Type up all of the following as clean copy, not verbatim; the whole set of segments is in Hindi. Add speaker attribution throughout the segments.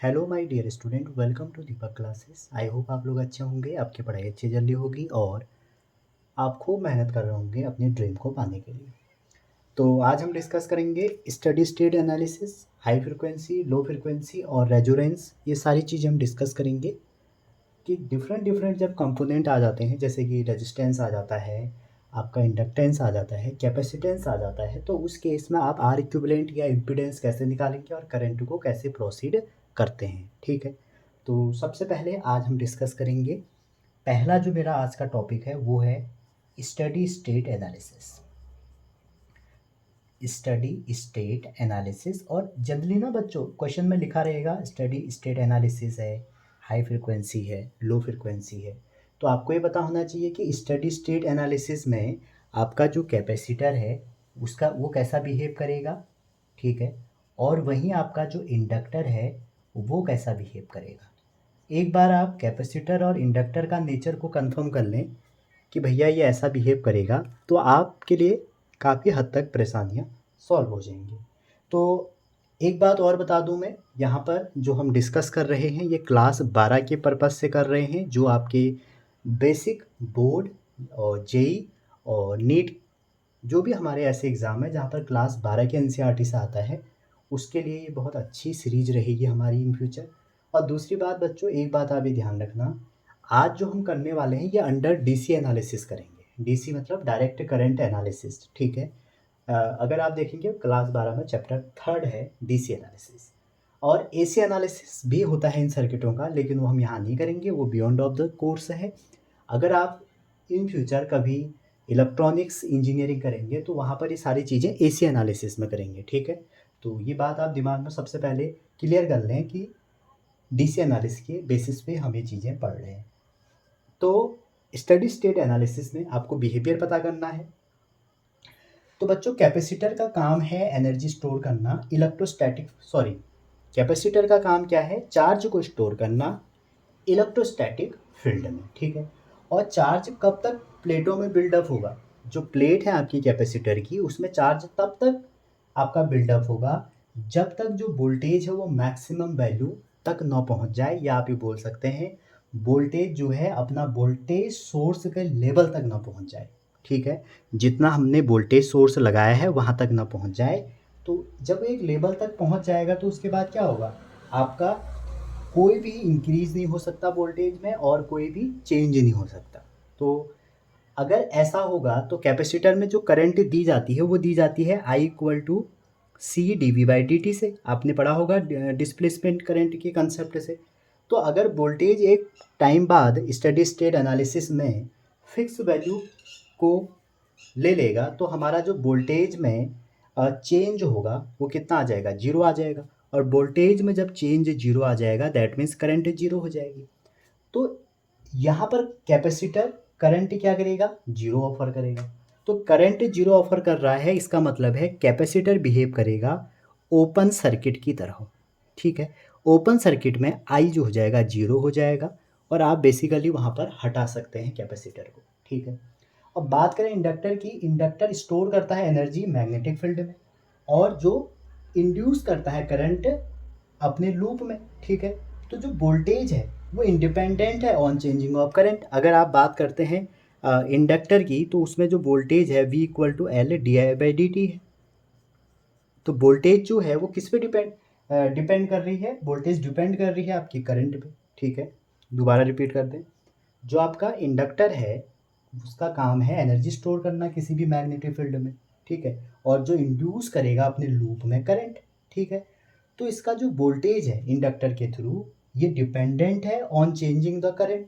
Speaker 1: Hello my dear student, welcome to Deepak classes. I hope आप लोग अच्छे होंगे, आपकी पढ़ाई अच्छी चल रही होगी और आप खूब मेहनत कर रहे होंगे अपने ड्रीम को पाने के लिए। तो आज हम डिस्कस करेंगे study state analysis, high frequency, low frequency और रेजोनेंस। ये सारी चीज़ें हम डिस्कस करेंगे कि डिफरेंट डिफरेंट जब कंपोनेंट आ जाते हैं, जैसे कि रेजिस्टेंस आ जाता है, आपका इंडक्टेंस आ जाता है, कैपेसिटेंस आ जाता है, तो उस केस में आप आर इक्विवेलेंट या इम्पीडेंस कैसे निकालेंगे और करंट को कैसे प्रोसीड करते हैं। ठीक है, तो सबसे पहले आज हम डिस्कस करेंगे, पहला जो मेरा आज का टॉपिक है वो है study state analysis. Study state analysis, और जनरली ना बच्चों क्वेश्चन में लिखा रहेगा स्टडी स्टेट एनालिसिस है, हाई फ्रिक्वेंसी है, लो फ्रिक्वेंसी है। तो आपको ये पता होना चाहिए कि स्टडी स्टेट एनालिसिस में आपका जो कैपेसिटर है उसका वो कैसा बिहेव करेगा, ठीक है, और वहीं आपका जो इंडक्टर है वो कैसा बिहेव करेगा। एक बार आप कैपेसिटर और इंडक्टर का नेचर को कंफर्म कर लें कि भैया ये ऐसा बिहेव करेगा, तो आपके लिए काफ़ी हद तक परेशानियाँ सॉल्व हो जाएंगी। तो एक बात और बता दूं, मैं यहाँ पर जो हम डिस्कस कर रहे हैं ये क्लास 12 के पर्पज़ से कर रहे हैं, जो आपके बेसिक बोर्ड और जेई और नीट, जो भी हमारे ऐसे एग्ज़ाम है जहाँ पर क्लास 12 के एनसीईआरटी से आता है, उसके लिए ये बहुत अच्छी सीरीज रहेगी हमारी इन फ्यूचर। और दूसरी बात बच्चों, एक बात आप भी ध्यान रखना, आज जो हम करने वाले हैं ये अंडर डीसी एनालिसिस करेंगे। डीसी मतलब डायरेक्ट करंट एनालिसिस, ठीक है। अगर आप देखेंगे क्लास 12 में चैप्टर 3 है डीसी एनालिसिस, और एसी एनालिसिस भी होता है इन सर्किटों का, लेकिन वो हम यहाँ नहीं करेंगे, वो बियॉन्ड ऑफ द कोर्स है। अगर आप इन फ्यूचर कभी इलेक्ट्रॉनिक्स इंजीनियरिंग करेंगे तो वहाँ पर ये सारी चीज़ें एसी एनालिसिस में करेंगे, ठीक है। तो ये बात आप दिमाग में सबसे पहले क्लियर कर लें कि डीसी एनालिसिस के बेसिस पे हम ये चीज़ें पढ़ रहे हैं। तो स्टडी स्टेट एनालिसिस में आपको बिहेवियर पता करना है। तो बच्चों कैपेसिटर का काम है एनर्जी स्टोर करना, इलेक्ट्रोस्टैटिक सॉरी कैपेसिटर का काम क्या है, चार्ज को स्टोर करना इलेक्ट्रोस्टैटिक फील्ड में, ठीक है। और चार्ज कब तक प्लेटों में बिल्डअप होगा, जो प्लेट है आपकी कैपेसिटर की उसमें चार्ज तब तक आपका बिल्डअप होगा जब तक जो वोल्टेज है वो मैक्सिमम वैल्यू तक ना पहुंच जाए, या आप ये बोल सकते हैं वोल्टेज जो है अपना वोल्टेज सोर्स के लेवल तक ना पहुंच जाए, ठीक है। जितना हमने वोल्टेज सोर्स लगाया है वहां तक ना पहुंच जाए। तो जब एक लेवल तक पहुंच जाएगा तो उसके बाद क्या होगा, आपका कोई भी इंक्रीज नहीं हो सकता वोल्टेज में और कोई भी चेंज नहीं हो सकता। तो अगर ऐसा होगा तो कैपेसिटर में जो करंट दी जाती है वो दी जाती है I equal to C D V by D T से, आपने पढ़ा होगा डिस्प्लेसमेंट करंट के कंसेप्ट से। तो अगर वोल्टेज एक टाइम बाद स्टडी स्टेट एनालिसिस में फिक्स वैल्यू को ले लेगा तो हमारा जो वोल्टेज में चेंज होगा वो कितना आ जाएगा, जीरो आ जाएगा। और वोल्टेज में जब चेंज जीरो आ जाएगा दैट मीन्स करंट जीरो हो जाएगी। तो यहाँ पर कैपेसिटर करंट क्या करेगा, जीरो ऑफर करेगा। तो करंट जीरो ऑफर कर रहा है, इसका मतलब है कैपेसिटर बिहेव करेगा ओपन सर्किट की तरह, ठीक है। ओपन सर्किट में आई जो हो जाएगा जीरो हो जाएगा, और आप बेसिकली वहाँ पर हटा सकते हैं कैपेसिटर को, ठीक है। अब बात करें इंडक्टर की, इंडक्टर स्टोर करता है एनर्जी मैग्नेटिक फील्ड में, और जो इंड्यूस करता है करंट अपने लूप में, ठीक है। तो जो वोल्टेज है वो इंडिपेंडेंट है ऑन चेंजिंग ऑफ करंट। अगर आप बात करते हैं इंडक्टर की, तो उसमें जो वोल्टेज है V equal to L D I by D T है। तो वोल्टेज जो है वो किस पे डिपेंड डिपेंड कर रही है, वोल्टेज डिपेंड कर रही है आपकी करंट पे, ठीक है। दोबारा रिपीट कर दें, जो आपका इंडक्टर है उसका काम है एनर्जी स्टोर करना किसी भी मैग्नेटिक फील्ड में, ठीक है, और जो इंड्यूस करेगा अपने लूप में करंट, ठीक है। तो इसका जो वोल्टेज है इंडक्टर के थ्रू ये डिपेंडेंट है ऑन चेंजिंग द करंट,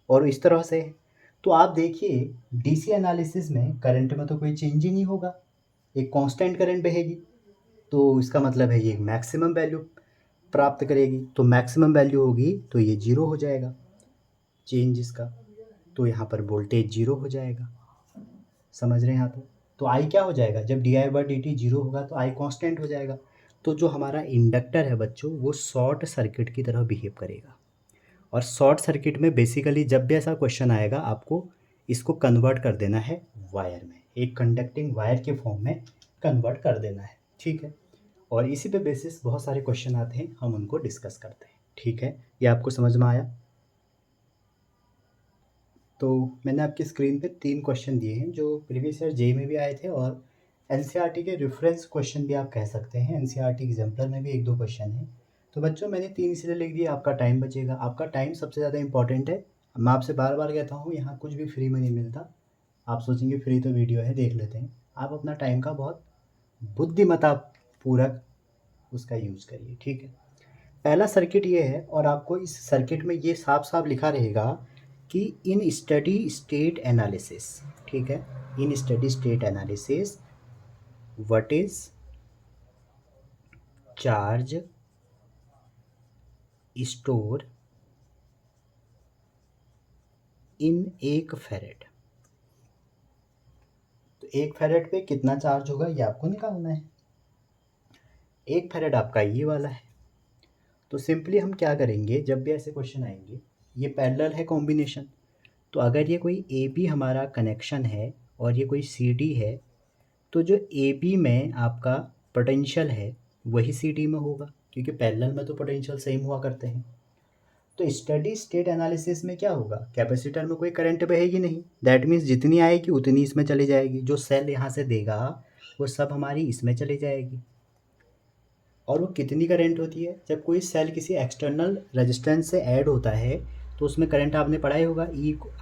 Speaker 1: और इस तरह से है। तो आप देखिए डीसी एनालिसिस में करंट में तो कोई चेंज ही नहीं होगा, एक कांस्टेंट करंट बहेगी। तो इसका मतलब है ये मैक्सिमम वैल्यू प्राप्त करेगी, तो मैक्सिमम वैल्यू होगी तो ये जीरो हो जाएगा चेंज इसका, तो यहाँ पर वोल्टेज जीरो हो जाएगा। समझ रहे हैं यहाँ तक। तो आई क्या हो जाएगा, जब D I by D T zero होगा तो आई कांस्टेंट हो जाएगा। तो जो हमारा इंडक्टर है बच्चों वो शॉर्ट सर्किट की तरह बिहेव करेगा। और शॉर्ट सर्किट में बेसिकली जब भी ऐसा क्वेश्चन आएगा आपको इसको कन्वर्ट कर देना है वायर में, एक कंडक्टिंग वायर के फॉर्म में कन्वर्ट कर देना है, ठीक है। और इसी पे बेसिस बहुत सारे क्वेश्चन आते हैं, हम उनको डिस्कस करते हैं। ठीक है, ये आपको समझ में आया? तो मैंने आपकी स्क्रीन पे 3 क्वेश्चन दिए हैं जो प्रीवियस ईयर जेईई में भी आए थे और एनसीईआरटी के रेफरेंस क्वेश्चन भी आप कह सकते हैं। एनसीईआरटी एग्जाम्पलर में भी 1-2 क्वेश्चन हैं। तो बच्चों मैंने 3 इसलिए लिख दिए, आपका टाइम बचेगा। आपका टाइम सबसे ज़्यादा इंपॉर्टेंट है। मैं आपसे बार बार कहता हूँ, यहाँ कुछ भी फ्री में नहीं मिलता। आप सोचेंगे फ्री तो वीडियो है, देख लेते हैं। आप अपना टाइम का बहुत बुद्धिमत्ता पूर्वक उसका यूज़ करिए। ठीक है, पहला सर्किट ये है और आपको इस सर्किट में ये साफ साफ लिखा रहेगा कि इन स्टडी स्टेट एनालिसिस, ठीक है, in steady state analysis what is charge store in 1 farad. तो 1 फेरेड पे कितना चार्ज होगा ये आपको निकालना है। 1 फेरेड आपका ये वाला है। तो सिंपली हम क्या करेंगे, जब भी ऐसे क्वेश्चन आएंगे, ये पैरेलल है कॉम्बिनेशन। तो अगर ये कोई ए बी हमारा कनेक्शन है और ये कोई सी डी है, तो जो ए बी में आपका पोटेंशियल है वही सी डी में होगा, क्योंकि पैरेलल में तो पोटेंशियल सेम हुआ करते हैं। तो स्टडी स्टेट एनालिसिस में क्या होगा, कैपेसिटर में कोई करंट बहेगी नहीं। दैट मीन्स जितनी आएगी उतनी इसमें चली जाएगी। जो सेल यहाँ से देगा वो सब हमारी इसमें चली जाएगी। और वो कितनी करंट होती है, जब कोई सेल किसी एक्सटर्नल रेजिस्टेंस से ऐड होता है तो उसमें करंट आपने पढ़ा ही होगा,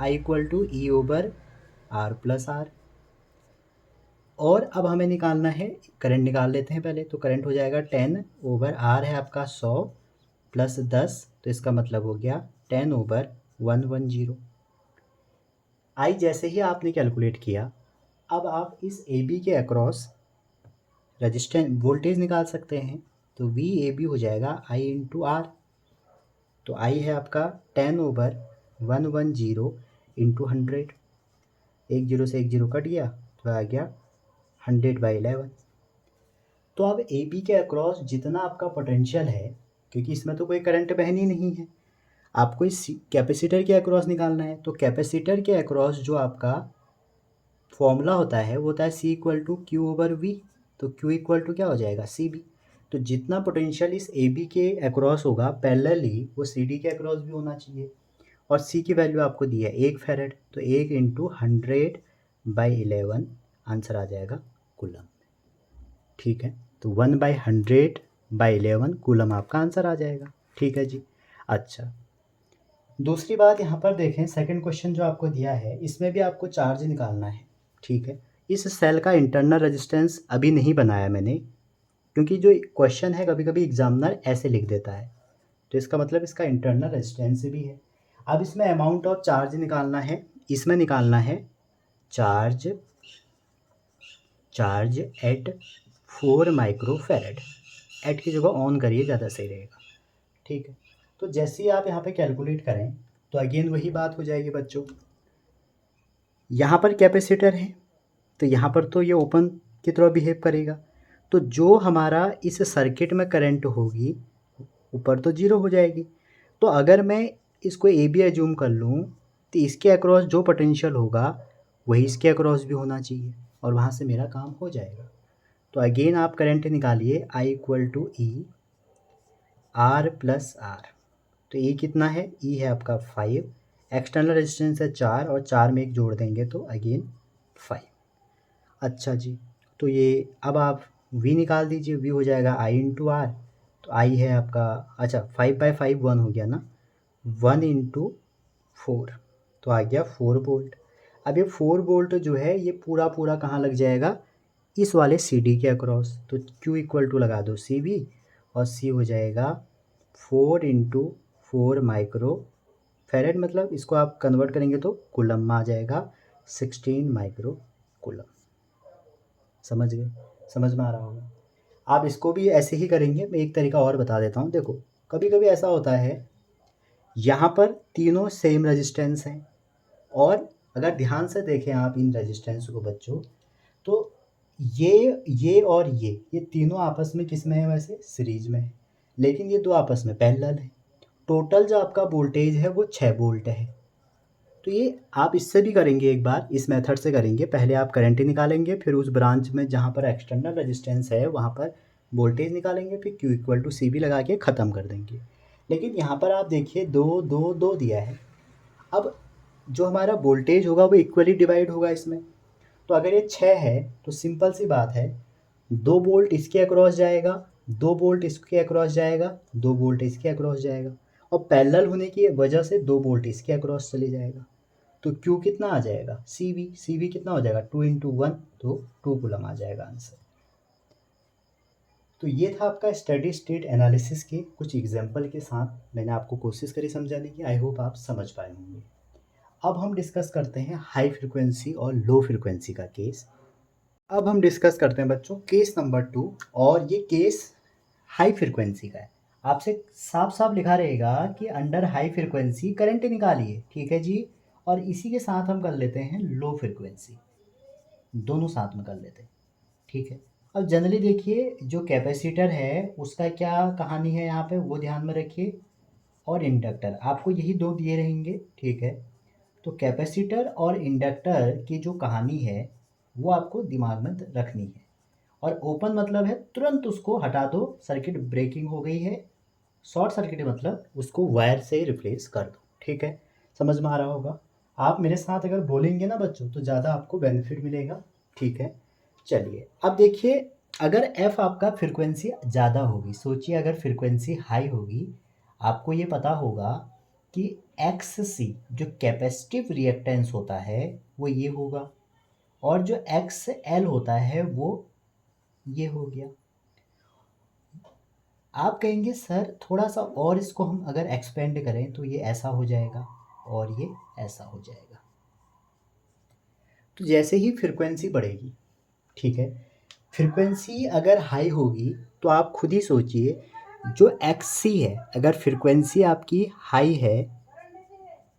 Speaker 1: I equal to E over R plus R. और अब हमें निकालना है, करंट निकाल लेते हैं पहले। तो करंट हो जाएगा 10 ओवर आर है आपका 100 प्लस 10, तो इसका मतलब हो गया 10 ओवर 110। आई जैसे ही आपने कैलकुलेट किया, अब आप इस ए बी के अक्रॉस रजिस्टेंस वोल्टेज निकाल सकते हैं। तो वी ए बी हो जाएगा आई इंटू आर। तो आई है आपका 10 ओवर 110 इंटू 100। 1 0 से 1 0 कट गया तो आ गया 100/11। तो अब ए बी के अक्रॉस जितना आपका पोटेंशियल है, क्योंकि इसमें तो कोई करंट बहनी नहीं है, आपको इस कैपेसिटर के अक्रॉस निकालना है। तो कैपेसिटर के अक्रॉस जो आपका फॉर्मूला होता है वो होता है C equal to Q over V. तो क्यू इक्वल टू क्या हो जाएगा, सी बी। तो जितना पोटेंशियल इस ए बी के अक्रॉस होगा पैरेलली वो सी डी के अक्रॉस भी होना चाहिए। और सी की वैल्यू आपको दी है 1 फेरेड। तो 1 इंटू 100/11 आंसर आ जाएगा कूलम। ठीक है, तो 1/100/11 कूलम आपका आंसर आ जाएगा। ठीक है जी। अच्छा, दूसरी बात यहाँ पर देखें, सेकंड क्वेश्चन जो आपको दिया है इसमें भी आपको चार्ज निकालना है। ठीक है, इस सेल का इंटरनल रेजिस्टेंस अभी नहीं बनाया मैंने, क्योंकि जो क्वेश्चन है कभी कभी एग्जामिनर ऐसे लिख देता है, तो इसका मतलब इसका इंटरनल रेजिस्टेंस भी है। अब इसमें अमाउंट ऑफ चार्ज निकालना है। इसमें निकालना है चार्ज एट 4 माइक्रोफेरेड। एट की जगह ऑन करिए, ज़्यादा सही रहेगा। ठीक है, तो जैसे ही आप यहाँ पे कैलकुलेट करें तो अगेन वही बात हो जाएगी बच्चों। यहाँ पर कैपेसिटर है तो यहाँ पर तो ये ओपन की तरह बिहेव करेगा। तो जो हमारा इस सर्किट में करंट होगी ऊपर तो जीरो हो जाएगी। तो अगर मैं इसको ए बी एज्यूम कर लूँ तो इसके अक्रॉस जो पोटेंशियल होगा वही इसके अक्रॉस भी होना चाहिए और वहाँ से मेरा काम हो जाएगा। तो अगेन आप करंट निकालिए, I equal to E R plus R. तो ई कितना है, ई है आपका 5, एक्सटर्नल रेजिस्टेंस है 4 और 4 में 1 जोड़ देंगे तो अगेन 5। अच्छा जी, तो ये अब आप v निकाल दीजिए, v हो जाएगा आई इंटू आर। तो आई है आपका, अच्छा 5/5 1 हो गया ना, 1 इंटू 4 तो आ गया 4 वोल्ट। अब ये 4 वोल्ट जो है ये पूरा पूरा कहाँ लग जाएगा, इस वाले सी डी के अक्रॉस। तो q इक्वल टू लगा दो सी बी और c हो जाएगा 4 इंटू 4 माइक्रो फेरेड, मतलब इसको आप कन्वर्ट करेंगे तो कूलम में आ जाएगा 16 माइक्रो कूलम। समझ गए, समझ में आ रहा होगा। आप इसको भी ऐसे ही करेंगे। मैं एक तरीका और बता देता हूँ। देखो कभी कभी ऐसा होता है यहाँ पर तीनों सेम रेजिस्टेंस हैं और अगर ध्यान से देखें आप इन रेजिस्टेंस को बच्चों, तो ये और ये तीनों आपस में किस में है, वैसे सीरीज में है, लेकिन ये दो आपस में पैरेलल है। टोटल जो आपका वोल्टेज है वो 6 वोल्ट है। तो ये आप इससे भी करेंगे, एक बार इस मेथड से करेंगे। पहले आप करंट निकालेंगे, फिर उस ब्रांच में जहाँ पर एक्सटर्नल रेजिस्टेंस है वहाँ पर वोल्टेज निकालेंगे, फिर Q equal to C V लगा के ख़त्म कर देंगे। लेकिन यहाँ पर आप देखिए 2 2 2 दिया है। अब जो हमारा वोल्टेज होगा वो इक्वली डिवाइड होगा इसमें। तो अगर ये 6 है तो सिंपल सी बात है, 2 वोल्ट इसके अक्रॉस जाएगा, 2 वोल्ट इसके अक्रॉस जाएगा, 2 वोल्ट इसके अक्रॉस जाएगा, और पैरेलल होने की वजह से 2 वोल्ट इसके अक्रॉस चले जाएगा। तो Q कितना आ जाएगा, सी वी कितना हो जाएगा 2 इंटू 1, तो 2 कूलम आ जाएगा आंसर। तो ये था आपका स्टडी स्टेट एनालिसिस के कुछ एग्जाम्पल के साथ मैंने आपको कोशिश करी समझाने की। आई होप आप समझ पाए होंगे। अब हम डिस्कस करते हैं हाई फ्रिक्वेंसी और लो फ्रिक्वेंसी का केस। अब हम डिस्कस करते हैं बच्चों केस नंबर 2, और ये केस हाई फ्रिक्वेंसी का है। आपसे साफ साफ लिखा रहेगा कि अंडर हाई फ्रिक्वेंसी करंट निकालिए, ठीक है जी। और इसी के साथ हम कर लेते हैं लो फ्रिक्वेंसी, दोनों साथ में कर लेते हैं, ठीक है। अब जनरली देखिए जो कैपेसिटर है उसका क्या कहानी है यहाँ पे वो ध्यान में रखिए, और इंडक्टर आपको यही दो दिए रहेंगे, ठीक है। तो कैपेसिटर और इंडक्टर की जो कहानी है वो आपको दिमाग में रखनी है। और ओपन मतलब है तुरंत उसको हटा दो, सर्किट ब्रेकिंग हो गई है। शॉर्ट सर्किट मतलब उसको वायर से रिप्लेस कर दो, ठीक है। समझ में आ रहा होगा। आप मेरे साथ अगर बोलेंगे ना बच्चों तो ज़्यादा आपको बेनिफिट मिलेगा, ठीक है। चलिए अब देखिए, अगर एफ आपका फ्रिक्वेंसी ज़्यादा होगी, सोचिए अगर फ्रिक्वेंसी हाई होगी, आपको ये पता होगा कि एक्स सी जो कैपेसिटिव रिएक्टेंस होता है वो ये होगा, और जो एक्स एल होता है वो ये हो गया। आप कहेंगे सर थोड़ा सा और इसको हम अगर एक्सपेंड करें तो ये ऐसा हो जाएगा और ये ऐसा हो जाएगा। तो जैसे ही फ्रिक्वेंसी बढ़ेगी, ठीक है, फ्रिक्वेंसी अगर हाई होगी तो आप खुद ही सोचिए जो एक्स सी है, अगर फ्रिक्वेंसी आपकी हाई है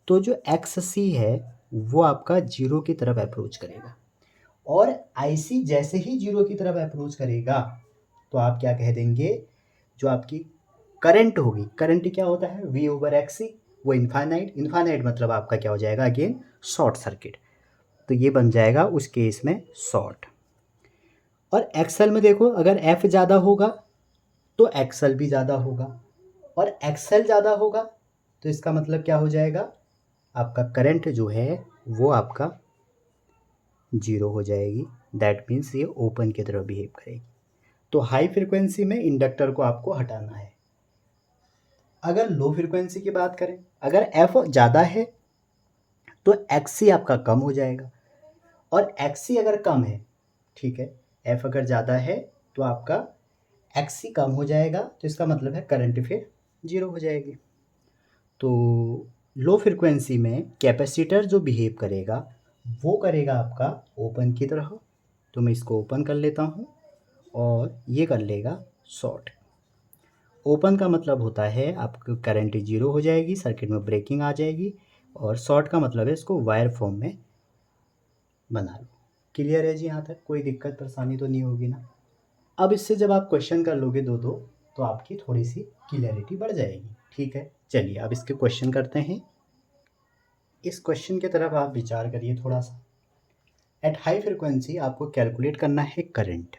Speaker 1: तो जो एक्स सी है वो आपका जीरो की तरफ अप्रोच करेगा, और आई सी जैसे ही जीरो की तरफ अप्रोच करेगा तो आप क्या कह देंगे, जो आपकी करंट होगी, करंट क्या होता है वी ओवर एक्स सी, वो इन्फाइनाइट, इन्फाइनाइट मतलब आपका क्या हो जाएगा अगेन शॉर्ट सर्किट। तो ये बन जाएगा उस केस में शॉर्ट। और एक्सएल में देखो अगर एफ ज़्यादा होगा तो एक्सएल भी ज़्यादा होगा, और एक्सएल ज़्यादा होगा तो इसका मतलब क्या हो जाएगा, आपका करंट जो है वो आपका जीरो हो जाएगी। दैट मीन्स ये ओपन की तरह बिहेव करेगी। तो हाई फ्रिक्वेंसी में इंडक्टर को आपको हटाना है। अगर लो फ्रिक्वेंसी की बात करें, अगर एफ ज़्यादा है तो एक्सी आपका कम हो जाएगा, और एक्सी अगर कम है, ठीक है, एफ अगर ज़्यादा है तो आपका एक्सी कम हो जाएगा, तो इसका मतलब है करंट फिर जीरो हो जाएगी। तो लो फ्रिक्वेंसी में कैपेसिटर जो बिहेव करेगा वो करेगा आपका ओपन की तरह। तो मैं इसको ओपन कर लेता हूँ और ये कर लेगा शॉर्ट। ओपन का मतलब होता है आपको करंट जीरो हो जाएगी, सर्किट में ब्रेकिंग आ जाएगी, और शॉर्ट का मतलब है इसको वायर फॉर्म में बना लो। क्लियर है जी, यहाँ तक कोई दिक्कत परेशानी तो नहीं होगी ना। अब इससे जब आप क्वेश्चन कर लोगे दो दो तो आपकी थोड़ी सी क्लियरिटी बढ़ जाएगी, ठीक है। चलिए अब इसके क्वेश्चन करते हैं। इस क्वेश्चन की तरफ आप विचार करिए थोड़ा सा। एट हाई फ्रिक्वेंसी आपको कैलकुलेट करना है करंट।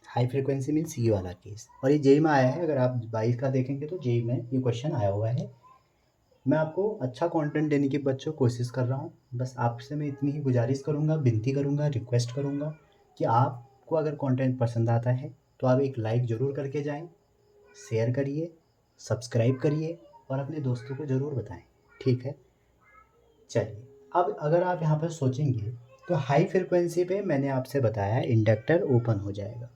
Speaker 1: हाई फ्रिक्वेंसी मीन्स ये वाला केस, और ये जेई में आया है, अगर आप 22 का देखेंगे तो जेई में ये क्वेश्चन आया हुआ है। मैं आपको अच्छा कंटेंट देने की बच्चों कोशिश कर रहा हूँ। बस आपसे मैं इतनी ही गुजारिश करूँगा, विनती करूँगा, रिक्वेस्ट करूँगा कि आपको अगर कंटेंट पसंद आता है तो आप एक लाइक ज़रूर करके जाएं, शेयर करिए, सब्सक्राइब करिए, और अपने दोस्तों को ज़रूर बताएं, ठीक है। चलिए अब अगर आप यहाँ पर सोचेंगे तो हाई फ्रिक्वेंसी पे मैंने आपसे बताया इंडक्टर ओपन हो जाएगा।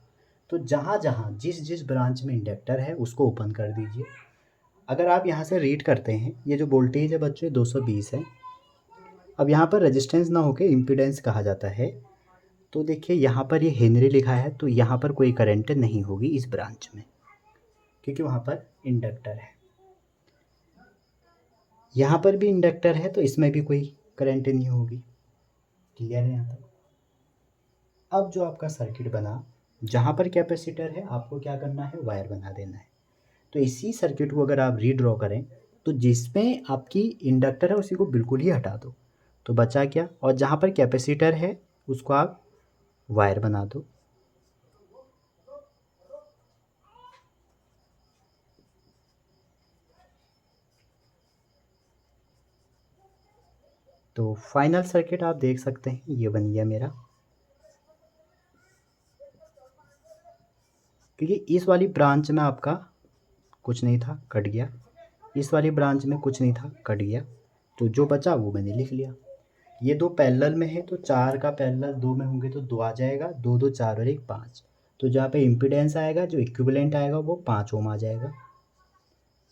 Speaker 1: तो जहाँ जहाँ जिस जिस ब्रांच में इंडक्टर है उसको ओपन कर दीजिए। अगर आप यहाँ से रीड करते हैं, ये जो वोल्टेज है बच्चों 220 है। अब यहाँ पर रेजिस्टेंस ना होके इम्पीडेंस कहा जाता है। तो देखिए यहाँ पर ये हेनरी लिखा है, तो यहाँ पर कोई करंट नहीं होगी इस ब्रांच में, क्योंकि वहाँ पर इंडक्टर है। यहाँ पर भी इंडक्टर है तो इसमें भी कोई करंट नहीं होगी। क्लियर है यहाँ तक। अब जो आपका सर्किट बना, जहाँ पर कैपेसिटर है आपको क्या करना है, वायर बना देना है। तो इसी सर्किट को अगर आप रीड्रॉ करें तो जिसमें आपकी इंडक्टर है उसी को बिल्कुल ही हटा दो, तो बचा क्या, और जहाँ पर कैपेसिटर है उसको आप वायर बना दो। तो फाइनल सर्किट आप देख सकते हैं, ये बन गया मेरा, क्योंकि इस वाली ब्रांच में आपका कुछ नहीं था, कट गया, इस वाली ब्रांच में कुछ नहीं था, कट गया, तो जो बचा वो मैंने लिख लिया। ये दो पैरेलल में है तो 4 का पैरेलल 2 में होंगे तो 2 आ जाएगा, 2 2 4 और 1 5, तो जहाँ पे इम्पीडेंस आएगा जो इक्विवेलेंट आएगा वो 5 ओम आ जाएगा।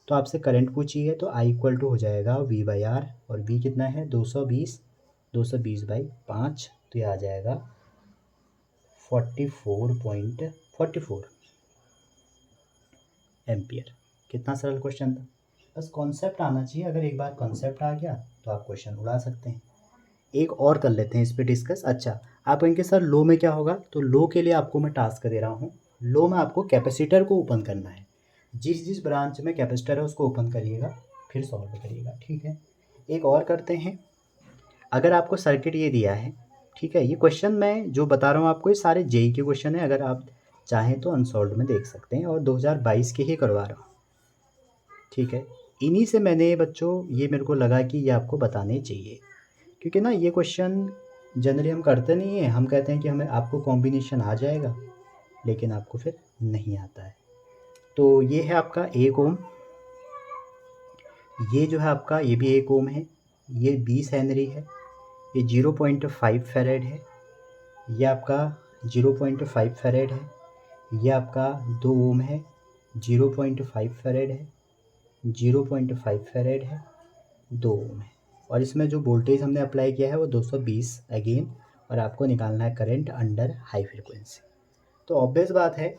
Speaker 1: तो आपसे करंट पूछी है तो I इक्वल टू हो जाएगा V/R, और V कितना है 220/5, तो ये आ जाएगा 44.44 एम्पियर। कितना सरल क्वेश्चन था, बस कॉन्सेप्ट आना चाहिए। अगर एक बार कॉन्सेप्ट आ गया तो आप क्वेश्चन उड़ा सकते हैं। एक और कर लेते हैं इस पे डिस्कस। अच्छा, आप कहेंगे सर लो में क्या होगा, तो लो के लिए आपको मैं टास्क दे रहा हूँ। लो में आपको कैपेसिटर को ओपन करना है, जिस जिस ब्रांच में कैपेसिटर है उसको ओपन करिएगा, फिर सॉल्व करिएगा, ठीक है। एक और करते हैं। अगर आपको सर्किट ये दिया है, ठीक है, ये क्वेश्चन मैं जो बता रहा हूँ आपको ये सारे जेई के क्वेश्चन है, अगर आप चाहें तो अनसॉल्व में देख सकते हैं, और 2022 के ही करवा रहा हूँ, ठीक है। इन्हीं से मैंने बच्चों ये मेरे को लगा कि ये आपको बताने चाहिए, क्योंकि ना ये क्वेश्चन जनरली हम करते नहीं हैं। हम कहते हैं कि हमें आपको कॉम्बिनेशन आ जाएगा, लेकिन आपको फिर नहीं आता है। तो ये है आपका 1 ओम, ये जो है आपका ये भी 1 ओम है, ये 20 हेनरी है, ये 0.5 फेरेड है, ये आपका 0.5 फेरेड है, ये आपका 2 ओम है, 0.5 फेरेड है, 0.5 फेरेड है, 2 ओम है, और इसमें जो वोल्टेज हमने अप्लाई किया है वो 220 अगेन, और आपको निकालना है करंट अंडर हाई फ्रिक्वेंसी। तो ऑब्वियस बात है,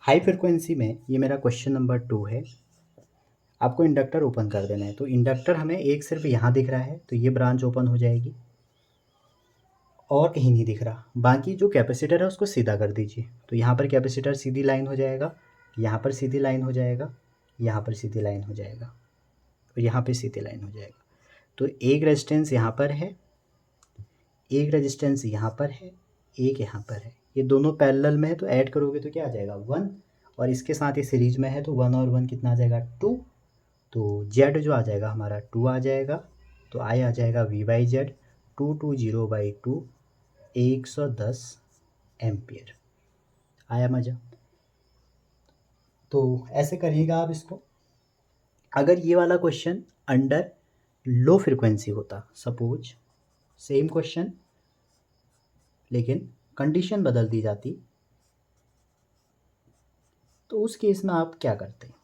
Speaker 1: हाई फ्रिक्वेंसी में ये मेरा क्वेश्चन नंबर 2 है, आपको इंडक्टर ओपन कर देना है। तो इंडक्टर हमें एक सिर्फ यहाँ दिख रहा है, तो ये ब्रांच ओपन हो जाएगी, और कहीं नहीं दिख रहा। बाकी जो कैपेसिटर है उसको सीधा कर दीजिए, तो यहाँ पर कैपेसिटर सीधी लाइन हो जाएगा, यहाँ पर सीधी लाइन हो जाएगा, यहाँ पर सीधी लाइन हो जाएगा, और यहाँ पर सीधी लाइन हो जाएगा। तो एक रेजिस्टेंस यहाँ पर है, एक रेजिस्टेंस यहाँ पर है, एक यहाँ पर है, ये दोनों पैरेलल में है, तो ऐड करोगे तो क्या आ जाएगा 1, और इसके साथ ये सीरीज में है तो 1 और 1 कितना आ जाएगा 2, तो जेड जो आ जाएगा हमारा 2 आ जाएगा, तो आई आ जाएगा V/Z 220/2 110 एम्पियर। आया मज़ा। तो ऐसे करिएगा आप इसको। अगर ये वाला क्वेश्चन अंडर लो फ्रिक्वेंसी होता, सपोज सेम क्वेश्चन लेकिन कंडीशन बदल दी जाती, तो उस केस में आप क्या करते हैं।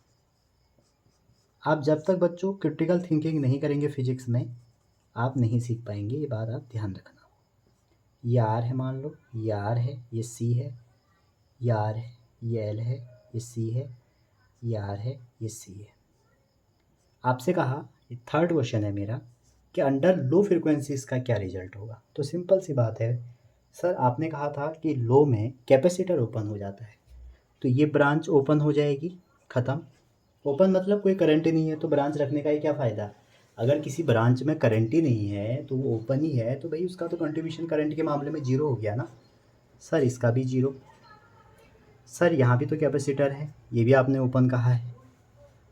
Speaker 1: आप जब तक बच्चों क्रिटिकल थिंकिंग नहीं करेंगे फिजिक्स में, आप नहीं सीख पाएंगे, ये बात आप ध्यान रखना। ये आर है, मान लो ये आर है, ये सी है, ये आर है, ये एल है, ये सी है, ये आर है, ये सी है। आपसे कहा, ये थर्ड क्वेश्चन है मेरा, कि अंडर लो फ्रिक्वेंसीज का क्या रिजल्ट होगा। तो सिंपल सी बात है सर, आपने कहा था कि लो में कैपेसिटर ओपन हो जाता है, तो ये ब्रांच ओपन हो जाएगी, ख़त्म। ओपन मतलब कोई करंट ही नहीं है, तो ब्रांच रखने का ही क्या फ़ायदा। अगर किसी ब्रांच में करंट ही नहीं है तो वो ओपन ही है, तो भाई उसका तो कंट्रीब्यूशन करंट के मामले में जीरो हो गया ना। सर इसका भी जीरो। सर यहाँ भी तो कैपेसिटर है, ये भी आपने ओपन कहा है।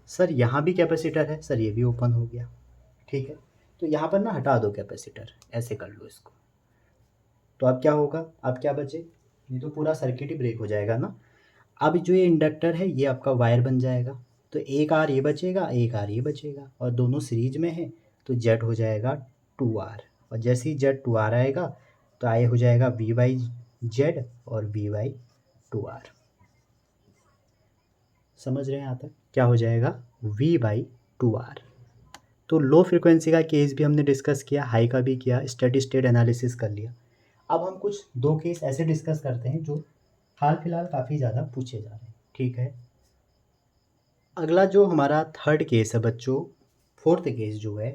Speaker 1: सर यहाँ भी कैपेसिटर है, सर ये भी ओपन हो गया, ठीक है। तो यहाँ पर ना हटा दो कैपेसिटर, ऐसे कर लो इसको, तो अब क्या होगा, अब क्या बचे, ये तो पूरा सर्किट ही ब्रेक हो जाएगा ना। अब जो ये इंडक्टर है ये आपका वायर बन जाएगा, तो एक आर ये बचेगा, एक आर ये बचेगा, और दोनों सीरीज में है, तो जेड हो जाएगा 2R, और जैसे ही जेड 2R आएगा तो आए हो जाएगा V/Z और V/2R। समझ रहे हैं यहाँ तक, क्या हो जाएगा V/2R। तो लो फ्रिक्वेंसी का केस भी हमने डिस्कस किया, हाई का भी किया, स्टेडी स्टेट एनालिसिस कर लिया। अब हम कुछ 2 केस ऐसे डिस्कस करते हैं जो हाल फिलहाल काफ़ी ज़्यादा पूछे जा रहे हैं, ठीक है। अगला जो हमारा थर्ड केस है बच्चों, फोर्थ केस जो है,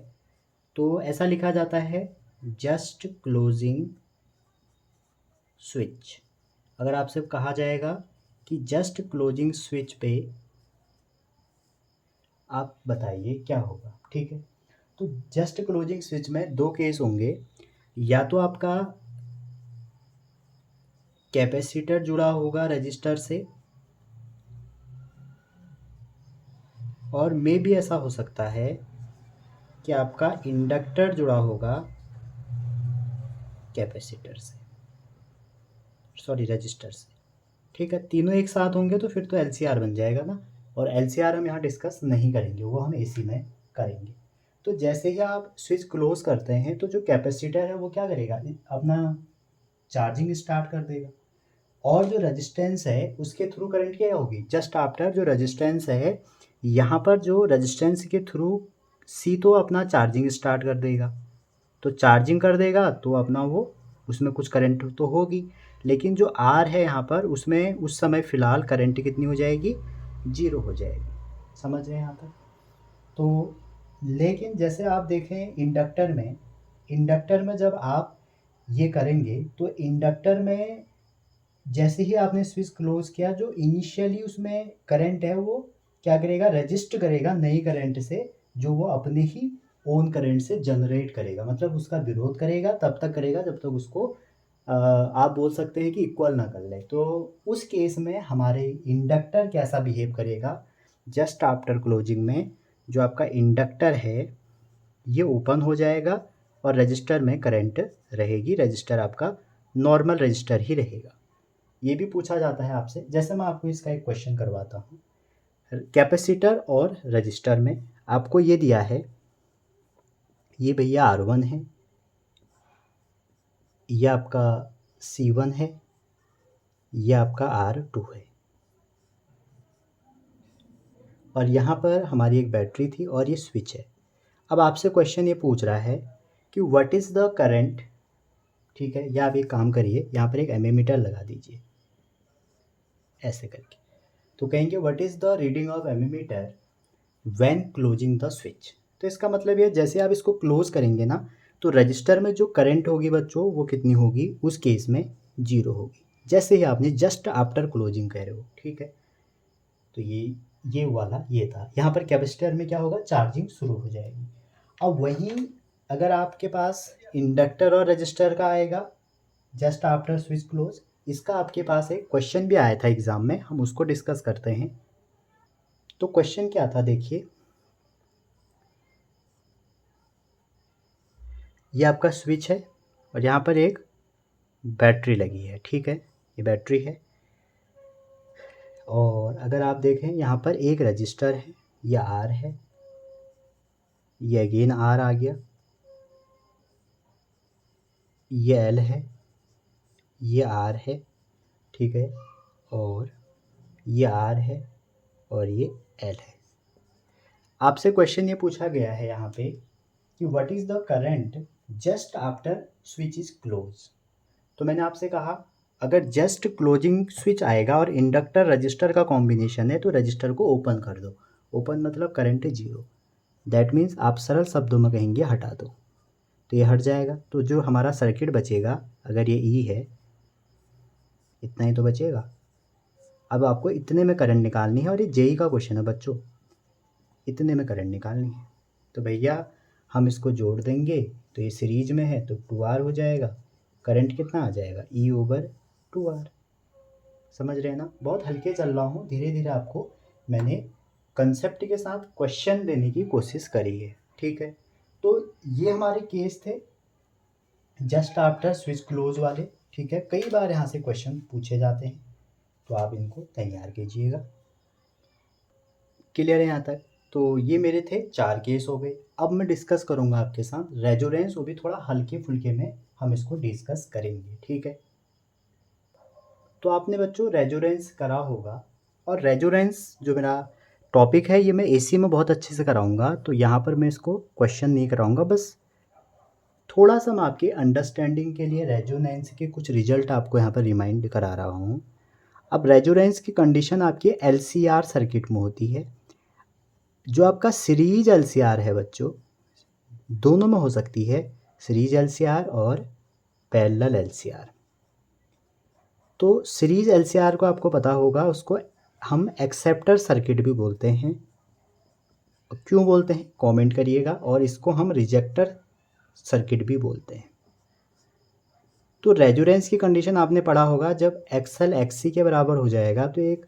Speaker 1: तो ऐसा लिखा जाता है जस्ट क्लोजिंग स्विच। अगर आपसे कहा जाएगा कि जस्ट क्लोजिंग स्विच पे आप बताइए क्या होगा, ठीक है। तो जस्ट क्लोजिंग स्विच में 2 केस होंगे, या तो आपका कैपेसिटर जुड़ा होगा रजिस्टर से, और मे भी ऐसा हो सकता है कि आपका इंडक्टर जुड़ा होगा कैपेसिटर से, सॉरी रजिस्टर से। ठीक है, तीनों एक साथ होंगे तो फिर तो एलसीआर बन जाएगा ना, और एलसीआर हम यहाँ डिस्कस नहीं करेंगे, वो हम एसी में करेंगे। तो जैसे ही आप स्विच क्लोज करते हैं तो जो कैपेसिटर है वो क्या करेगा, अपना चार्जिंग स्टार्ट कर देगा, और जो रेजिस्टेंस है उसके थ्रू करंट क्या होगी, जस्ट आफ्टर जो रेजिस्टेंस है यहाँ पर, जो रेजिस्टेंस के थ्रू सी तो अपना चार्जिंग स्टार्ट कर देगा, तो चार्जिंग कर देगा तो अपना वो उसमें कुछ करंट तो होगी, लेकिन जो आर है यहाँ पर उसमें उस समय फ़िलहाल करंट कितनी हो जाएगी, जीरो हो जाएगी। समझ रहे हैं यहाँ तक? तो लेकिन जैसे आप देखें इंडक्टर में जब आप ये करेंगे तो इंडक्टर में जैसे ही आपने स्विच क्लोज किया, जो इनिशियली उसमें करंट है वो क्या करेगा, रजिस्ट करेगा नई करंट से, जो वो अपने ही ओन करंट से जनरेट करेगा, मतलब उसका विरोध करेगा, तब तक करेगा जब तक उसको आप बोल सकते हैं कि इक्वल ना कर ले। तो उस केस में हमारे इंडक्टर कैसा बिहेव करेगा, जस्ट आफ्टर क्लोजिंग में जो आपका इंडक्टर है ये ओपन हो जाएगा और रजिस्टर में करंट रहेगी, रजिस्टर आपका नॉर्मल रजिस्टर ही रहेगा। ये भी पूछा जाता है आपसे, जैसे मैं आपको इसका एक क्वेश्चन करवाता हूँ। कैपेसिटर और रजिस्टर में आपको ये दिया है, ये भैया R1 है, ये आपका C1 है, ये आपका R2 है, और यहाँ पर हमारी एक बैटरी थी और ये स्विच है। अब आपसे क्वेश्चन ये पूछ रहा है कि व्हाट इज़ द करंट, ठीक है, या आप एक काम करिए, यहाँ पर एक एमीमीटर लगा दीजिए ऐसे करके, तो कहेंगे what is the reading of ammeter when closing the switch. तो इसका मतलब ये जैसे आप इसको क्लोज करेंगे ना, तो रजिस्टर में जो करंट होगी बच्चों वो कितनी होगी, उस केस में जीरो होगी, जैसे ही आपने जस्ट आफ्टर क्लोजिंग कह रहे हो। ठीक है, तो ये वाला ये था, यहाँ पर कैपेसिटर में क्या होगा, चार्जिंग शुरू हो जाएगी। अब वहीं अगर आपके पास इंडक्टर और रजिस्टर का आएगा जस्ट आफ्टर स्विच क्लोज, इसका आपके पास एक क्वेश्चन भी आया था एग्जाम में, हम उसको डिस्कस करते हैं। तो क्वेश्चन क्या था देखिए, ये आपका स्विच है और यहाँ पर एक बैटरी लगी है। ठीक है, ये बैटरी है, और अगर आप देखें यहाँ पर एक रजिस्टर है, ये आर है, ये अगेन आर आ गया, ये एल है, ये आर है, ठीक है, और ये आर है और ये एल है। आपसे क्वेश्चन ये पूछा गया है यहाँ पे कि what is the current just after switch is close. तो मैंने आपसे कहा अगर जस्ट क्लोजिंग स्विच आएगा और इंडक्टर रजिस्टर का कॉम्बिनेशन है तो रजिस्टर को ओपन कर दो, ओपन मतलब करंट है जीरो, दैट मीन्स आप सरल शब्दों में कहेंगे हटा दो, तो ये हट जाएगा, तो जो हमारा सर्किट बचेगा, अगर ये ई है इतना ही तो बचेगा। अब आपको इतने में करंट निकालनी है, और ये जेई का क्वेश्चन है बच्चों, इतने में करंट निकालनी है। तो भैया हम इसको जोड़ देंगे, तो ये सीरीज में है तो 2R हो जाएगा, करंट कितना आ जाएगा, E/2R। समझ रहे हैं ना, बहुत हल्के चल रहा हूँ, धीरे धीरे आपको मैंने कंसेप्ट के साथ क्वेश्चन देने की कोशिश करी है। ठीक है, तो ये हमारे केस थे जस्ट आफ्टर स्विच क्लोज वाले। ठीक है, कई बार यहाँ से क्वेश्चन पूछे जाते हैं, तो आप इनको तैयार कीजिएगा। क्लियर है यहाँ तक? तो ये मेरे थे 4 केस हो गए। अब मैं डिस्कस करूँगा आपके साथ रेजोनेंस, वो भी थोड़ा हल्के फुल्के में हम इसको डिस्कस करेंगे। ठीक है, तो आपने बच्चों रेजोनेंस करा होगा, और रेजोनेंस जो मेरा टॉपिक है ये मैं एसी में बहुत अच्छे से कराऊंगा, तो यहाँ पर मैं इसको क्वेश्चन नहीं कराऊंगा, बस थोड़ा सा मैं आपके अंडरस्टैंडिंग के लिए रेजोनेंस के कुछ रिजल्ट आपको यहाँ पर रिमाइंड करा रहा हूँ। अब रेजोनेंस की कंडीशन आपकी एलसीआर सर्किट में होती है, जो आपका सीरीज एलसीआर है बच्चों, दोनों में हो सकती है, सीरीज एलसीआर और पैरेलल एलसीआर। तो सीरीज एलसीआर को आपको पता होगा, उसको हम एक्सेप्टर सर्किट भी बोलते हैं। क्यों बोलते हैं कमेंट करिएगा, और इसको हम रिजेक्टर सर्किट भी बोलते हैं। तो रेजोनेंस की कंडीशन आपने पढ़ा होगा, जब एक्सएल एक्ससी के बराबर हो जाएगा तो एक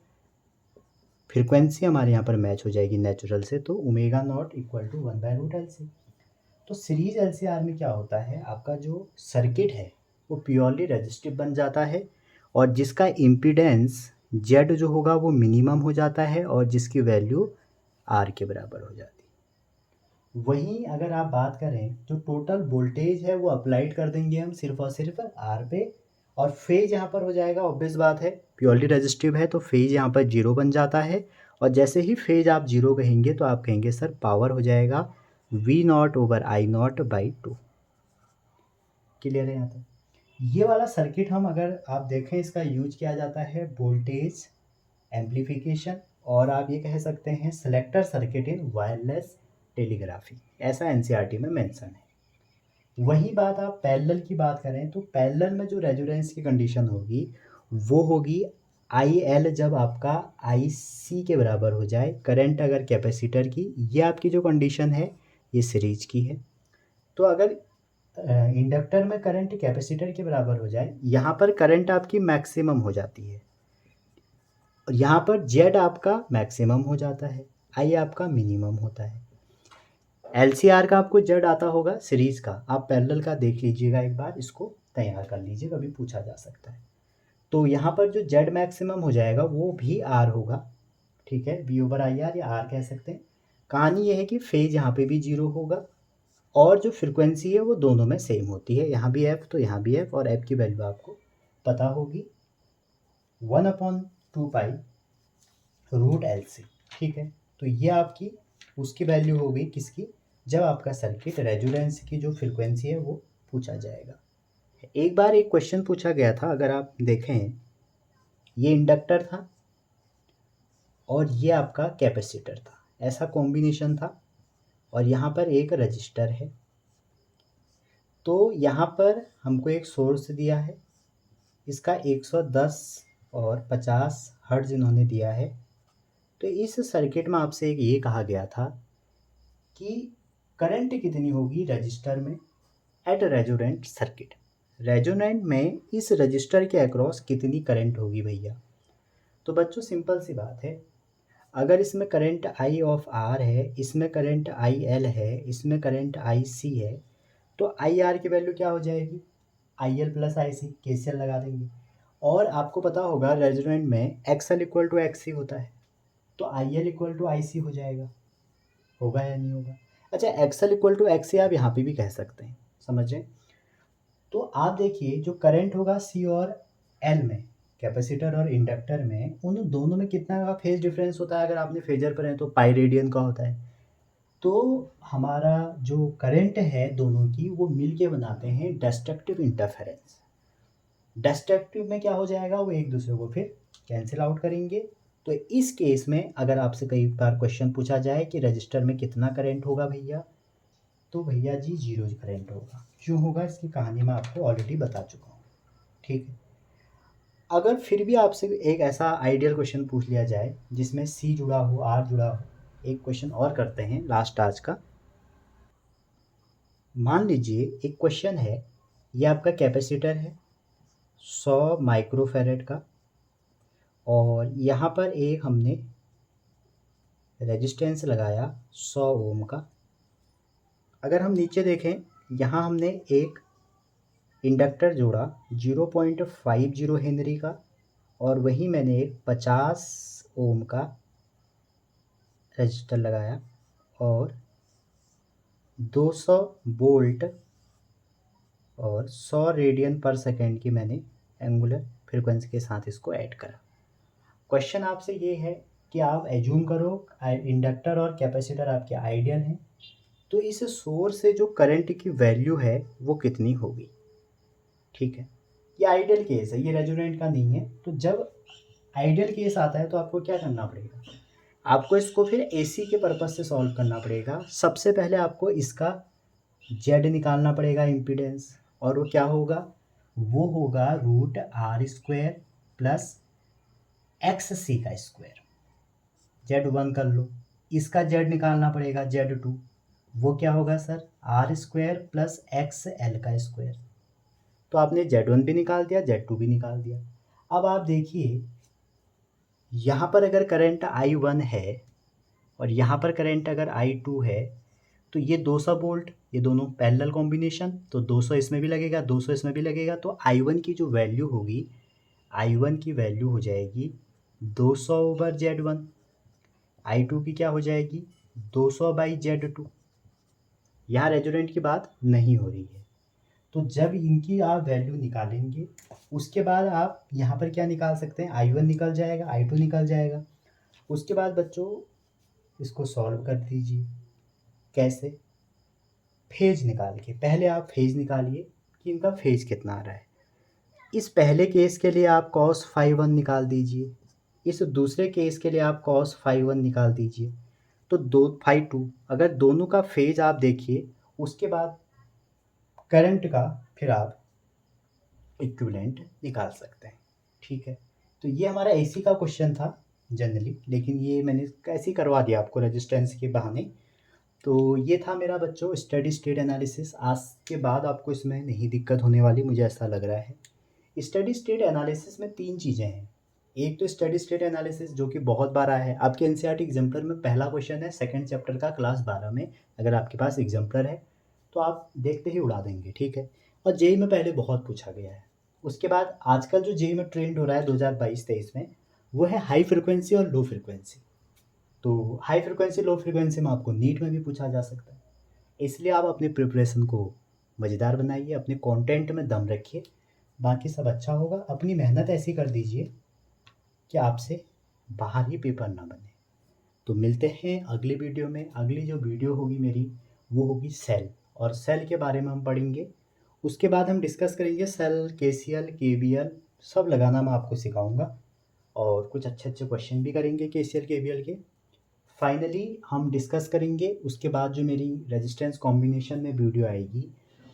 Speaker 1: फ्रीक्वेंसी हमारे यहाँ पर मैच हो जाएगी नेचुरल से, तो omega naught equal to 1/√LC। तो सीरीज एलसीआर में क्या होता है, आपका जो सर्किट है वो प्योरली रेजिस्टिव बन जाता है और जिसका इम्पीडेंस जेड जो होगा वो मिनिमम हो जाता है और जिसकी वैल्यू आर के बराबर हो जाती है। वहीं अगर आप बात करें जो टोटल वोल्टेज है वो अप्लाइड कर देंगे हम सिर्फ और सिर्फ आर पे, और फेज यहाँ पर हो जाएगा, ऑब्वियस बात है प्योरली रेजिस्टिव है तो फेज यहाँ पर जीरो बन जाता है। और जैसे ही फेज आप जीरो कहेंगे तो आप कहेंगे सर पावर हो जाएगा V naught over I naught by two. Clear है यहाँ तक? ये वाला सर्किट हम अगर आप देखें इसका यूज किया जाता है वोल्टेज एम्प्लीफिकेशन, और आप ये कह सकते हैं selector circuit in wireless telegraphy, ऐसा एनसीईआरटी में मेंशन है। वही बात आप पैरेलल की बात करें तो पैरेलल में जो रेजोनेंस की कंडीशन होगी वो होगी आई एल जब आपका आई सी के बराबर हो जाए करंट अगर कैपेसिटर की, ये आपकी जो कंडीशन है ये सीरीज की है। तो अगर इंडक्टर में करंट कैपेसिटर के बराबर हो जाए, यहाँ पर करंट आपकी मैक्सिमम हो जाती है और यहाँ पर जेड आपका मैक्सिमम हो जाता है, आई आपका मिनिमम होता है। एलसीआर का आपको जेड आता होगा सीरीज का, आप पैरेलल का देख लीजिएगा एक बार, इसको तैयार कर लीजिए, कभी पूछा जा सकता है। तो यहाँ पर जो जेड मैक्सिमम हो जाएगा वो भी आर होगा, ठीक है, वी ओवर आई आर या आर कह सकते हैं। कहानी ये है कि फेज यहाँ पे भी जीरो होगा और जो फ्रिक्वेंसी है वो दोनों में सेम होती है, यहाँ भी एफ तो यहाँ भी एफ, और एफ की वैल्यू आपको पता होगी 1/2 पाई रूट एल सी, ठीक है। तो ये आपकी उसकी वैल्यू हो गई किसकी, जब आपका सर्किट रेजोनेंस की जो फ्रिक्वेंसी है वो पूछा जाएगा। एक बार एक क्वेश्चन पूछा गया था, अगर आप देखें ये इंडक्टर था और ये आपका कैपेसिटर था, ऐसा कॉम्बिनेशन था, और यहाँ पर एक रजिस्टर है। तो यहाँ पर हमको एक सोर्स दिया है, इसका 110 और 50 हर्ट्ज इन्होंने दिया है। तो इस सर्किट में आपसे एक ये कहा गया था कि करंट कितनी होगी रजिस्टर में एट रेजोनेंट सर्किट, रेजोनेंट में इस रजिस्टर के अक्रॉस कितनी करंट होगी भैया। तो बच्चों सिंपल सी बात है, अगर इसमें करंट आई ऑफ आर है, इसमें करंट आई एल है, इसमें करंट आई सी है, तो आई आर की वैल्यू क्या हो जाएगी, I L plus I C, KCL लगा देंगे। और आपको पता होगा रेजोनेंट में X L equal to X C होता है, तो I L equal to I C हो जाएगा, होगा या नहीं होगा। अच्छा X L equal to X C आप यहाँ पे भी कह सकते हैं, समझें। तो आप देखिए जो करंट होगा सी और एल में, कैपेसिटर और इंडक्टर में, उन दोनों में कितना का फेज डिफरेंस होता है, अगर आपने फेजर पर है तो पाई रेडियन का होता है। तो हमारा जो करंट है दोनों की वो मिल के बनाते हैं डिस्ट्रक्टिव इंटरफेरेंस। डिस्ट्रक्टिव में क्या हो जाएगा, वो एक दूसरे को फिर कैंसिल आउट करेंगे। तो इस केस में अगर आपसे कई बार क्वेश्चन पूछा जाए कि रजिस्टर में कितना करंट होगा भैया, तो भैया जी जीरो करंट होगा। क्यों होगा इसकी कहानी मैं आपको ऑलरेडी बता चुका हूँ, ठीक है। अगर फिर भी आपसे एक ऐसा आइडियल क्वेश्चन पूछ लिया जाए जिसमें सी जुड़ा हो, आर जुड़ा हो, एक क्वेश्चन और करते हैं लास्ट आज का। मान लीजिए एक क्वेश्चन है, ये आपका कैपेसिटर है 100 माइक्रोफेरेड का, और यहाँ पर एक हमने रेजिस्टेंस लगाया 100 ओम का। अगर हम नीचे देखें, यहाँ हमने एक इंडक्टर जोड़ा 0.50 हेनरी का, और वहीं मैंने एक 50 ओम का रजिस्टर लगाया और 200 वोल्ट और 100 रेडियन पर सेकेंड की मैंने एंगुलर फ्रीक्वेंसी के साथ इसको ऐड करा। क्वेश्चन आपसे ये है कि आप एज्यूम करो इंडक्टर और कैपेसिटर आपके आइडियल हैं, तो इस सोर्स से जो करंट की वैल्यू है वो कितनी होगी, ठीक है। ये आइडियल केस है, ये रेजोनेंट का नहीं है। तो जब आइडियल केस आता है तो आपको क्या करना पड़ेगा, आपको इसको फिर एसी के पर्पज से सॉल्व करना पड़ेगा। सबसे पहले आपको इसका जेड निकालना पड़ेगा इम्पीडेंस, और वो क्या होगा, वो होगा root R square plus X C का स्क्वायर। जेड वन कर लो, इसका जेड निकालना पड़ेगा जेड टू, वो क्या होगा sir R square plus X L का स्क्वायर। तो आपने जेड वन भी निकाल दिया, जेड टू भी निकाल दिया। अब आप देखिए यहाँ पर अगर करंट आई वन है और यहाँ पर करंट अगर आई टू है, तो ये 200 वोल्ट, ये दोनों पैरेलल कॉम्बिनेशन, तो 200 इसमें भी लगेगा, 200 इसमें भी लगेगा, तो I1 की जो वैल्यू होगी, I1 की वैल्यू हो जाएगी 200/Z1। I2 की क्या हो जाएगी 200/Z2। यहाँ रेजोनेंट की बात नहीं हो रही है। तो जब इनकी आप वैल्यू निकालेंगे, उसके बाद आप यहाँ पर क्या निकाल सकते हैं, I1 निकल जाएगा, I2 निकल जाएगा। उसके बाद बच्चों इसको सॉल्व कर दीजिए। कैसे, फेज निकाल के। पहले आप फेज निकालिए कि इनका फेज कितना आ रहा है। इस पहले केस के लिए आप cos phi 1 निकाल दीजिए, इस दूसरे केस के लिए आप cos phi 1 निकाल दीजिए, तो phi 2। अगर दोनों का फेज आप देखिए, उसके बाद करंट का फिर आप इक्विवेलेंट निकाल सकते हैं। ठीक है, तो ये हमारा एसी का क्वेश्चन था जनरली, लेकिन ये मैंने कैसे ही करवा दिया आपको रेजिस्टेंस के बहाने। तो ये था मेरा बच्चों स्टडी स्टेट एनालिसिस। आज के बाद आपको इसमें नहीं दिक्कत होने वाली, मुझे ऐसा लग रहा है। स्टडी स्टेट एनालिसिस में 3 चीज़ें हैं। एक तो स्टडी स्टेट एनालिसिस जो कि बहुत बार आया है आपके एनसीईआरटी एग्जाम्पलर में, पहला क्वेश्चन है सेकंड चैप्टर का क्लास 12 में। अगर आपके पास एग्जाम्पलर है तो आप देखते ही उड़ा देंगे। ठीक है, और जेई में पहले बहुत पूछा गया है। उसके बाद आजकल जो जेई में ट्रेंड हो रहा है 2022-23 में, वो है हाई फ्रिक्वेंसी और लो फ्रिक्वेंसी। तो हाई फ्रिक्वेंसी लो फ्रिक्वेंसी में आपको नीट में भी पूछा जा सकता है। इसलिए आप अपनी प्रिपरेशन को मज़ेदार बनाइए, अपने कंटेंट में दम रखिए, बाकी सब अच्छा होगा। अपनी मेहनत ऐसी कर दीजिए कि आपसे बाहर ही पेपर ना बने। तो मिलते हैं अगली वीडियो में। अगली जो वीडियो होगी मेरी वो होगी सेल, और सेल के बारे में हम पढ़ेंगे। उसके बाद हम डिस्कस करेंगे सेल, केसीएल, केवीएल सब लगाना मैं आपको सिखाऊंगा, और कुछ अच्छे अच्छे क्वेश्चन भी करेंगे केसीएल केवीएल के। फाइनली हम डिस्कस करेंगे। उसके बाद जो मेरी रेजिस्टेंस कॉम्बिनेशन में वीडियो आएगी,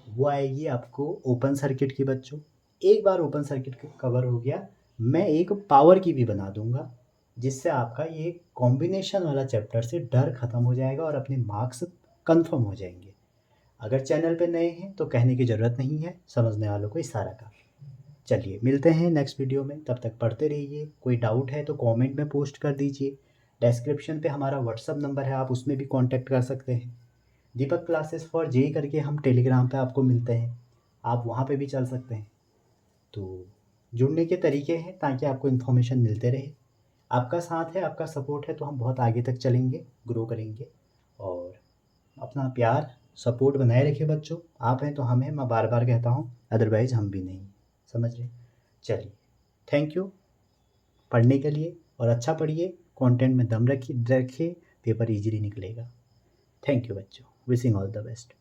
Speaker 1: वो आएगी आपको ओपन सर्किट की बच्चों। एक बार ओपन सर्किट कवर हो गया, मैं एक पावर की भी बना दूंगा, जिससे आपका ये कॉम्बिनेशन वाला चैप्टर से डर ख़त्म हो जाएगा और अपने मार्क्स कंफर्म हो जाएंगे। अगर चैनल पे नए हैं तो कहने की ज़रूरत नहीं है, समझने वालों को इशारा का। चलिए मिलते हैं नेक्स्ट वीडियो में, तब तक पढ़ते रहिए। कोई डाउट है तो कमेंट में पोस्ट कर दीजिए। डिस्क्रिप्शन पे हमारा व्हाट्सअप नंबर है, आप उसमें भी कांटेक्ट कर सकते हैं। दीपक क्लासेस फॉर जेई करके हम टेलीग्राम पे आपको मिलते हैं, आप वहाँ पे भी चल सकते हैं। तो जुड़ने के तरीके हैं ताकि आपको इन्फॉर्मेशन मिलते रहे। आपका साथ है, आपका सपोर्ट है तो हम बहुत आगे तक चलेंगे, ग्रो करेंगे। और अपना प्यार सपोर्ट बनाए रखिए बच्चों। आप हैं तो हम हैं, मैं बार बार कहता हूँ, अदरवाइज़ हम भी नहीं। समझ रहे? चलिए, थैंक यू पढ़ने के लिए, और अच्छा पढ़िए, कंटेंट में दम रखिए, पेपर इजीली निकलेगा। थैंक यू बच्चों, विशिंग ऑल द बेस्ट।